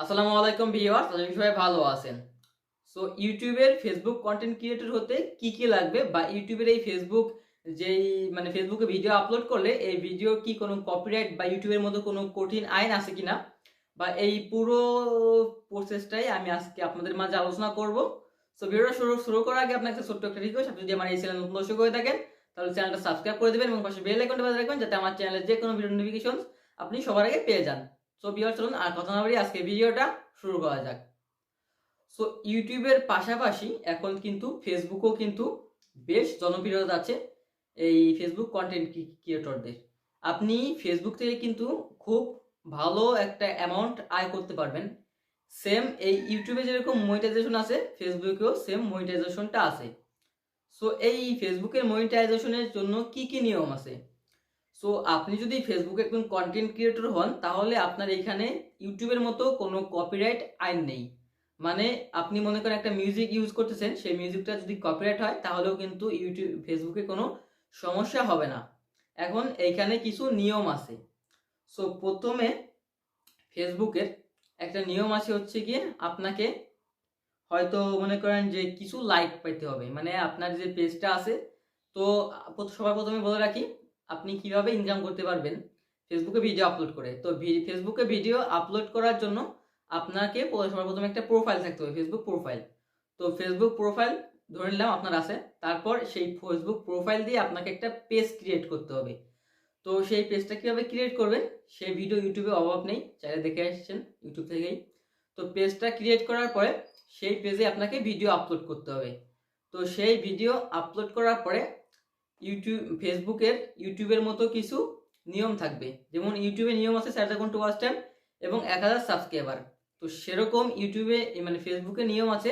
আসসালামু আলাইকুম ভিউয়ার্স, আশা করি সবাই ভালো আছেন। সো ইউটিউবের ফেসবুক কন্টেন্ট ক্রিয়েটর হতে কি কি লাগবে, বা ইউটিউবের এই ফেসবুক যেই ফেসবুকে ভিডিও আপলোড করলে এই ভিডিও কি কোনো কপিরাইট বা ইউটিউবের মতো কোনো কঠিন আইন আছে কিনা, বা এই পুরো প্রসেসটাই আমি আজকে আপনাদের মাঝে আলোচনা করব। সো ভিডিওটা শুরু করার আগে আপনাকে ছোট্ট একটা রিকোয়েস্ট, আপনি যদি আমার এই চ্যানেল নতুন দর্শক হয়ে থাকেন তাহলে চ্যানেলটা সাবস্ক্রাইব করে দেবেন এবং পাশে বেল আইকনটা বাজিয়ে রাখবেন যাতে আমার চ্যানেলের যে কোনো ভিডিও নোটিফিকেশন আপনি সবার আগে পেয়ে যান। সো ভিউয়ার্স, চলুন আর কথা না বাড়িয়ে আজকে ভিডিওটা শুরু করা যাক। সো ইউটিউবের পাশাপাশি এখন কিন্তু ফেসবুকও কিন্তু বেশ জনপ্রিয়তা আছে এই ফেসবুক কন্টেন্ট ক্রিয়েটরদের। আপনি ফেসবুক থেকে কিন্তু খুব ভালো একটা অ্যামাউন্ট আয় করতে পারবেন। সেম এই ইউটিউবে যেরকম মনিটাইজেশন আছে, ফেসবুকেও সেম মনিটাইজেশনটা আছে। সো এই ফেসবুকের মনিটাইজেশনের জন্য কি কি নিয়ম আছে? সো আপনি যদি ফেসবুকে একজন কন্টেন্ট ক্রিয়েটর হন তাহলে আপনার এখানে ইউটিউবের মতো কোনো কপিরাইট আইন নেই। মানে আপনি মনে করেন একটা মিউজিক ইউজ করতেছেন, সেই মিউজিকটা যদি কপিরাইট হয় তাহলেও কিন্তু ফেসবুকে কোনো সমস্যা হবে না। এখন এইখানে কিছু নিয়ম আছে। সো প্রথমে ফেসবুকের একটা নিয়ম আছে, হচ্ছে গিয়ে আপনাকে হয়তো মনে করেন যে কিছু লাইক পাইতে হবে, মানে আপনার যে পেজটা আছে। তো সবার প্রথমে বলে রাখি, আপনি কিভাবে ইনকাম করতে পারবেন ফেসবুকে ভিডিও আপলোড করে। তো ফেসবুকে ভিডিও আপলোড করার জন্য আপনাকে সবার প্রথমে একটা প্রোফাইল থাকতে হবে, ফেসবুক প্রোফাইল। তো ফেসবুক প্রোফাইল ধরে নিলাম আপনার আছে, তারপর সেই ফেসবুক প্রোফাইল দিয়ে আপনাকে একটা পেজ ক্রিয়েট করতে হবে। তো সেই পেজটা কিভাবে ক্রিয়েট করবেন সেই ভিডিও ইউটিউবে অভাব নেই, চাইলে দেখে আসছেন ইউটিউব থেকেই। তো পেজটা ক্রিয়েট করার পরে সেই পেজে আপনাকে ভিডিও আপলোড করতে হবে। তো সেই ভিডিও আপলোড করার পরে ইউটিউবের মতো কিছু নিয়ম থাকবে। যেমন ইউটিউবে নিয়ম আছে 4 ওয়াচ টাইম এবং 1000 সাবস্ক্রাইবার। তো সেরকম ইউটিউবে ফেসবুকে নিয়ম আছে,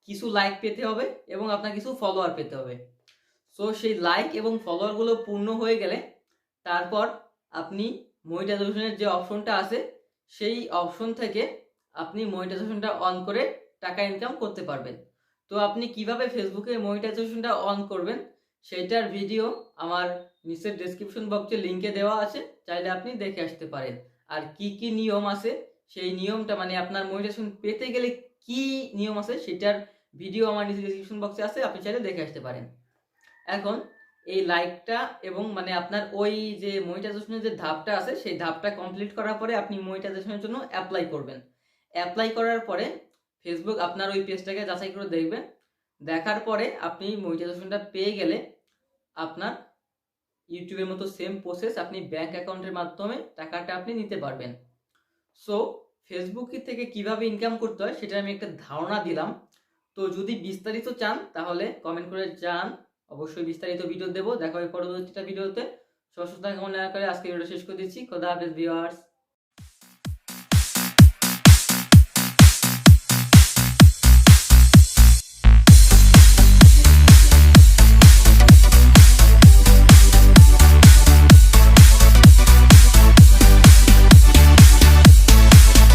কিছু লাইক পেতে হবে এবং আপনার কিছু ফলোয়ার পেতে হবে। সো সেই লাইক এবং ফলোয়ারগুলো পূর্ণ হয়ে গেলে তারপর আপনি মনিটাইজেশনের যে অপশনটা আছে সেই অপশন থেকে আপনি মনিটাইজেশনটা অন করে টাকা ইনকাম করতে পারবেন। তো আপনি কিভাবে ফেসবুকে মনিটাইজেশনটা অন করবেন সেইটার ভিডিও আমার নিচের ডেসক্রিপশন বক্সে লিঙ্কে দেওয়া আছে, চাইলে আপনি দেখে আসতে পারেন। আর কি কি নিয়ম আছে সেই নিয়মটা, আপনার মনিটাইজেশন পেতে গেলে কি নিয়ম আছে সেটার ভিডিও আমার নিচে ডেসক্রিপশন বক্সে আছে, আপনি চাইলে দেখে আসতে পারেন। এখন এই লাইকটা এবং আপনার ওই যে মনিটাইজেশনের যে ধাপটা আছে সেই ধাপটা কমপ্লিট করার পরে আপনি মনিটাইজেশনের জন্য অ্যাপ্লাই করবেন। অ্যাপ্লাই করার পরে ফেসবুক আপনার ওই পেজটাকে যাচাই করে দেখবে। দেখার পরে আপনি মনিটাইজেশনটা পেয়ে গেলে আপনার ইউটিউবের মতো সেম প্রসেস, আপনি ব্যাংক অ্যাকাউন্টের মাধ্যমে টাকাটা আপনি নিতে পারবেন। সো ফেসবুক থেকে কিভাবে ইনকাম করতে হয় সেটা আমি একটা ধারণা দিলাম। তো যদি বিস্তারিত চান তাহলে কমেন্ট করে জানান, অবশ্যই বিস্তারিত ভিডিও দেবো। দেখা হবে পরবর্তীটা ভিডিওতে। সুস্থতা কামনা করে আজকে ভিডিওটা শেষ করে দিচ্ছি। খোদা হাফেজ ভিউয়ার্স।